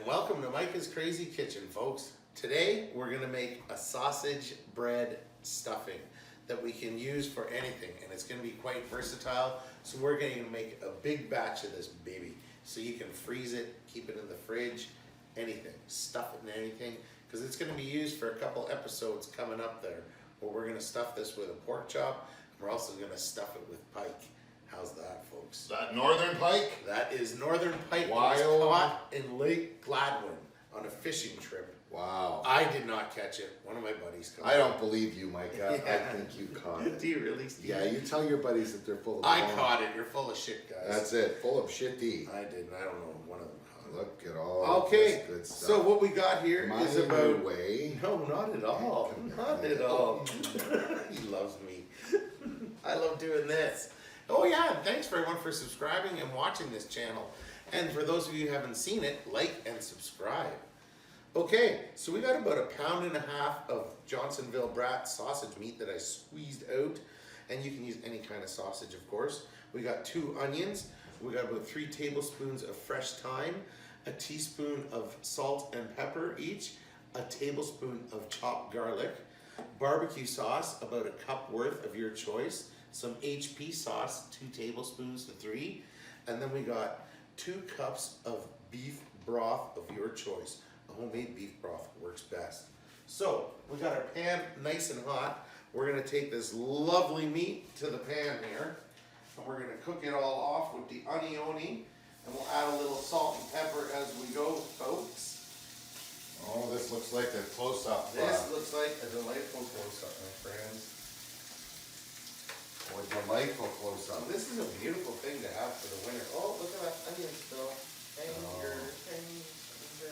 and welcome to Micah's Crazy Kitchen, folks. Today we're going to make a sausage bread stuffing that we can use for anything, and it's going to be quite versatile. So we're going to make a big batch of this baby, so you can freeze it, keep it in the fridge, anything, stuff it in anything, because it's going to be used for a couple episodes coming up there, where we're going to stuff this with a pork chop, and we're also going to stuff it with pike. How's that, folks? That northern pike? That is northern pike. Wild. It was caught in Lake Gladwin on a fishing trip. Wow. I did not catch it. One of my buddies caught it. I don't believe you, Micah. Yeah. I think you caught it. Do you really, Steve? Yeah, you tell your buddies that they're full of I caught it. You're full of shit, guys. That's it. Full of shitty. I did, and I don't know. One of them caught it. Look at all Okay, this good stuff. so what we got here is My about... way. No, not at all. Not at all. He loves me. I love doing this. Oh yeah, thanks for everyone for subscribing and watching this channel. And for those of you who haven't seen it, like and subscribe. Okay, so we got about 1.5 pounds of Johnsonville brat sausage meat that I squeezed out. And you can use any kind of sausage, of course. We got 2 onions. We got about 3 tablespoons of fresh thyme, a teaspoon of salt and pepper each, a tablespoon of chopped garlic, barbecue sauce, about 1 cup worth of your choice, some HP sauce, 2 tablespoons to 3, and then we got 2 cups of beef broth of your choice. A homemade beef broth works best. So we got our pan nice and hot. We're gonna take this lovely meat to the pan here, and we're gonna cook it all off with the onioni, and we'll add a little salt and pepper as we go, folks. Oh, this looks like a close-up. This looks like a delightful close-up, my friends. Or delightful close-up. This is a beautiful thing to have for the winter. Oh, look at that onion still.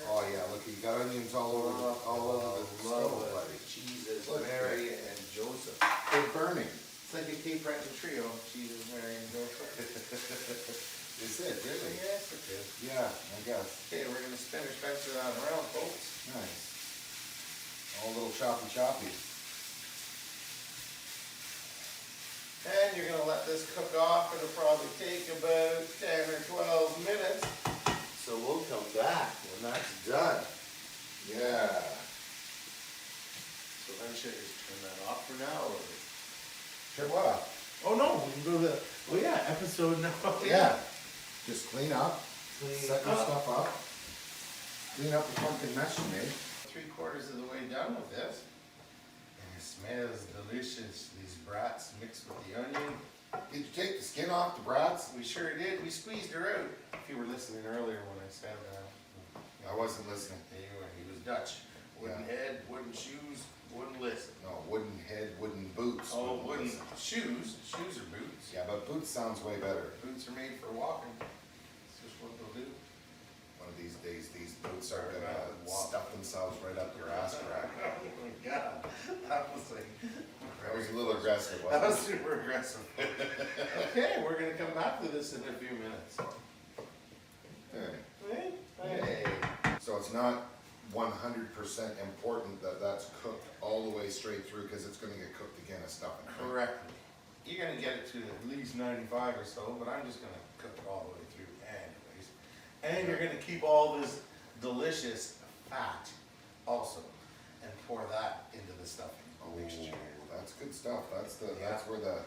Oh yeah, look, you got onions all over the stove, buddy. Jesus, Look Mary, and Joseph. They're burning. It's like a Cape Breton trio. Jesus, Mary, and Joseph. Is it really? Yes, it is. Yeah, I guess. Okay, we're going to spin or Spencer that around, folks. Nice. All little choppy. And you're going to let this cook off. It'll probably take about 10 or 12 minutes. So we'll come back when that's done. Yeah. So then should I just turn that off for now? Or... Sure what? Oh no, we can go to, oh yeah, episode now. Yeah. Just clean up. Clean Set your up. stuff up. Clean up the pumpkin mess you made. 3/4 of the way done with this. And it smells delicious. These brats mixed with the onion. Did you take the skin off the brats? We sure did. We squeezed her out. If you were listening earlier when I said that. I wasn't listening. Anyway, he was Dutch. Wooden head, wooden shoes, wouldn't listen. No, wooden head, wooden boots. Oh, wooden listen. shoes. Shoes are boots. Yeah, but boots sounds way better. Boots are made for walking. That's just what they'll do. One of these days, these boots are gonna stuff themselves right up your ass crack. Oh my God. That was like... That was a little aggressive, That was wasn't it? super aggressive. Okay, we're gonna come back to this in a few minutes. Hey. Hey. So it's not 100% important that that's cooked all the way straight through, because it's gonna get cooked again as stuffing. Correct. You're gonna get it to at least 95 or so, but I'm just gonna cook it all the way through anyways. And you're gonna keep all this delicious fat also, and pour that into the stuffing mixture. That's good stuff. That's where the...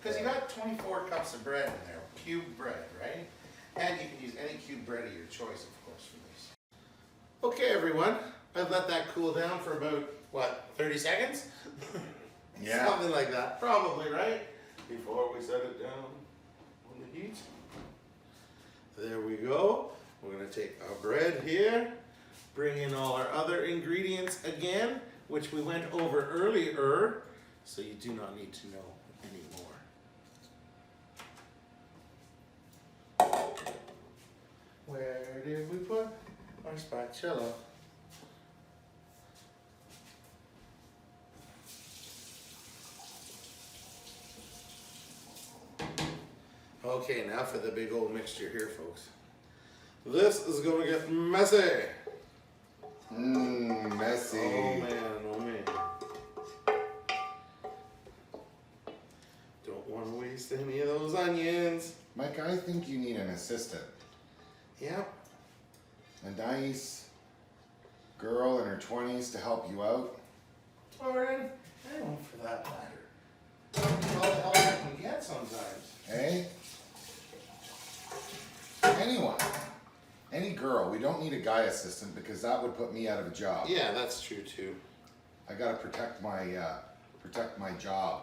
Because you got 24 cups of bread in there, cubed bread, right? And you can use any cubed bread of your choice, of course, for this. Okay, everyone. I've let that cool down for about, what, 30 seconds? Yeah. Something like that. Probably, right? Before we set it down on the heat. There we go. We're going to take our bread here, bring in all our other ingredients again, which we went over earlier, so you do not need to know anymore. Where did we put our spatula? Okay, now for the big old mixture here, folks. This is gonna get messy. Messy. Oh man, oh man. Don't want to waste any of those onions. Mike, I think you need an assistant. Yeah. a nice girl in her 20s to help you out. Or anyone for that matter. All the help I can get sometimes. Hey? Anyone. Any girl. We don't need a guy assistant because that would put me out of a job. Yeah, that's true too. I gotta protect my job.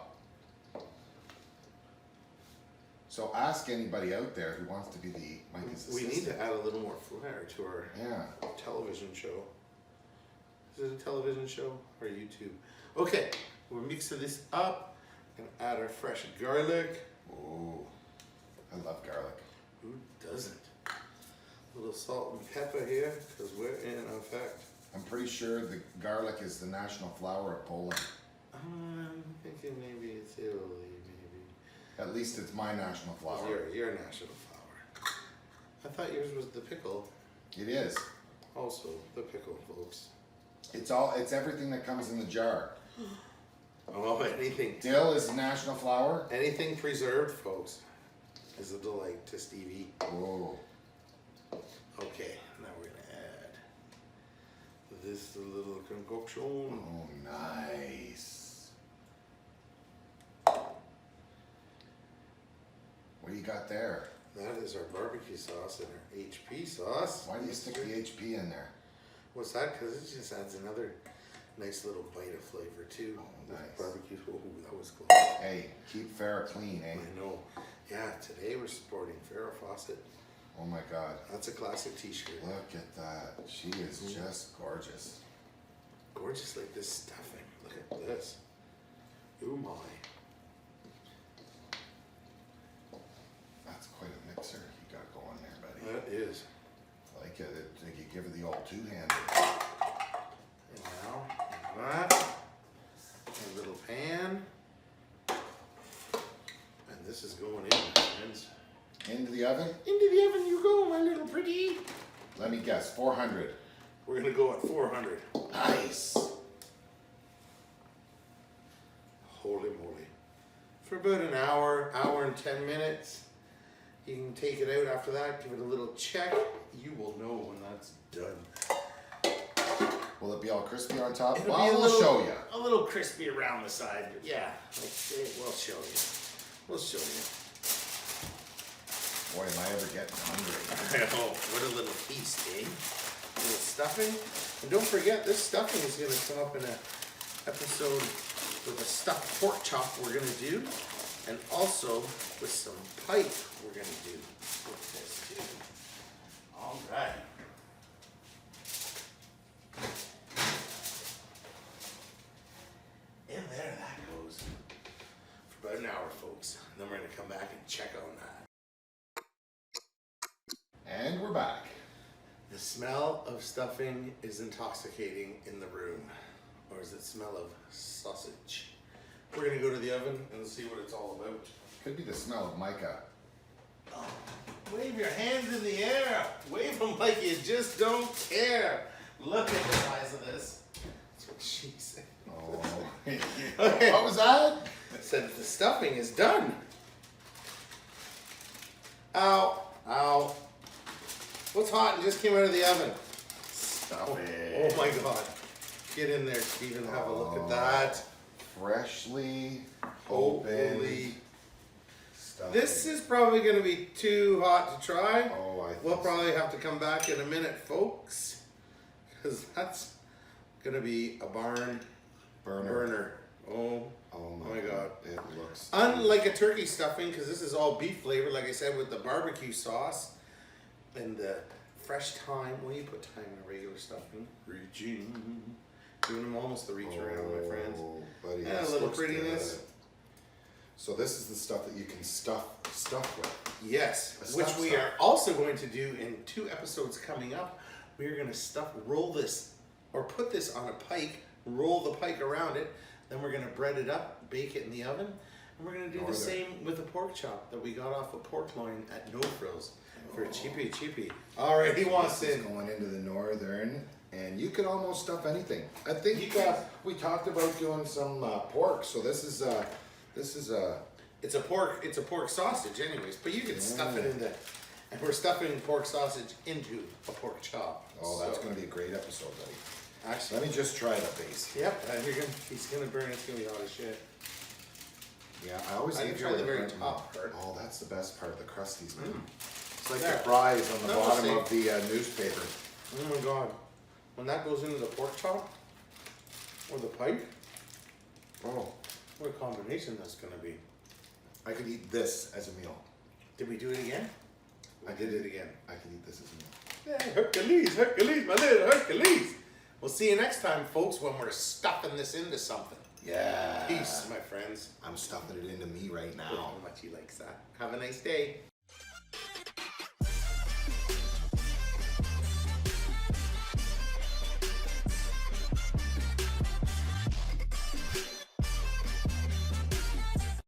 So ask anybody out there who wants to be the Micah's We assistant. need to add a little more flair to our television show. Is it a television show or YouTube? Okay, we're mixing this up. Gonna add our fresh garlic. Ooh, I love garlic. Who doesn't? A little salt and pepper here, because we're in effect. I'm pretty sure the garlic is the national flower of Poland. I'm thinking maybe it's Italy, maybe. At least it's my national flower. Your national flower. I thought yours was the pickle. It is. Also, the pickle, folks. It's everything that comes in the jar. Oh, anything. Dill is the national flower. Anything preserved, folks, is a delight to Stevie. Oh. Okay, now we're gonna add this little concoction. Oh, nice. What do you got there? That is our barbecue sauce and our HP sauce. Why do you stick the HP in there? What's that? Because it just adds another nice little bite of flavor too. Oh, nice. Barbecue. Oh, that was close. Hey, keep Farrah clean, eh? I know. Yeah, today we're supporting Farrah Fawcett. Oh my God. That's a classic t-shirt. Look at that. She is just gorgeous. Gorgeous like this stuffing. Look at this. Ooh my. That's quite a mixer you got going there, buddy. That is. I like it. You give it the old two-handed. And now, that. A little pan. And this is going in, my friends. Into the oven? Into the oven you go, my little pretty. Let me guess, 400. We're gonna go at 400. Nice. Holy moly. For about an hour, hour and 10 minutes. You can take it out after that, give it a little check. You will know when that's done. Will it be all crispy on top? It'll Well, be we'll show you. A little crispy around the side, but yeah, we'll show you. We'll show you. Boy, am I ever getting hungry. Oh, what a little feast, eh? A little stuffing. And don't forget, this stuffing is going to come up in an episode with a stuffed pork chop we're going to do. And also with some pike we're going to do with this too. All right. In there that goes. For about an hour, folks. And then we're going to come back and check on that. And we're back. The smell of stuffing is intoxicating in the room. Or does it smell of sausage? We're gonna go to the oven and see what it's all about. Could be the smell of Micah. Oh, wave your hands in the air. Wave them like you just don't care. Look at the size of this. That's what she said. Oh. Okay. What was that? I said the stuffing is done. Ow, ow. What's hot and just came out of the oven? Stuff it. Oh my God. Get in there, Stephen. Have a look at that. Freshly Holy. opened stuffing. This is probably going to be too hot to try. Oh, I think We'll so. probably have to come back in a minute, folks. Because that's going to be a barn burner. Oh my God. It looks... Unlike a turkey stuffing, because this is all beef flavored, like I said, with the barbecue sauce and the fresh thyme. When you put thyme in a regular stuffing, reaching, giving them almost the reach around, my friends. Oh, buddy, And a this little looks prettiness. good. So this is the stuff that you can stuff with. Yes, A which stuff we stuff. are also going to do in 2 episodes coming up. We are going to roll this, or put this on a pike, roll the pike around it. Then we're going to bread it up, bake it in the oven, and we're going to do the same with the pork chop that we got off a pork loin at No Frills for cheapy cheapy. All right, he wants This is in. going into the northern, and you could almost stuff anything. I think You can. we talked about doing some pork, so this is It's a pork sausage, anyways. But you can stuff it And we're stuffing pork sausage into a pork chop. Oh, that's So, gonna be a great episode, buddy. actually, Let me just try the base. yep, he's gonna burn, it's gonna be hot as shit. Yeah, I always I hate try the very burnt meat. top part. Oh, that's the best part, the crusties, man. It's like Yeah. the fries on the No, bottom see. of the newspaper. Oh my god. When that goes into the pork chop, or the pipe, Oh, what a combination that's gonna be. I could eat this as a meal. Did we do it again? I did it again. I could eat this as a meal. Yeah, Hercules, my little Hercules. We'll see you next time, folks, when we're stuffing this into something. Yeah. Peace, my friends. I'm stuffing it into me right How now. much he likes that. Have a nice day.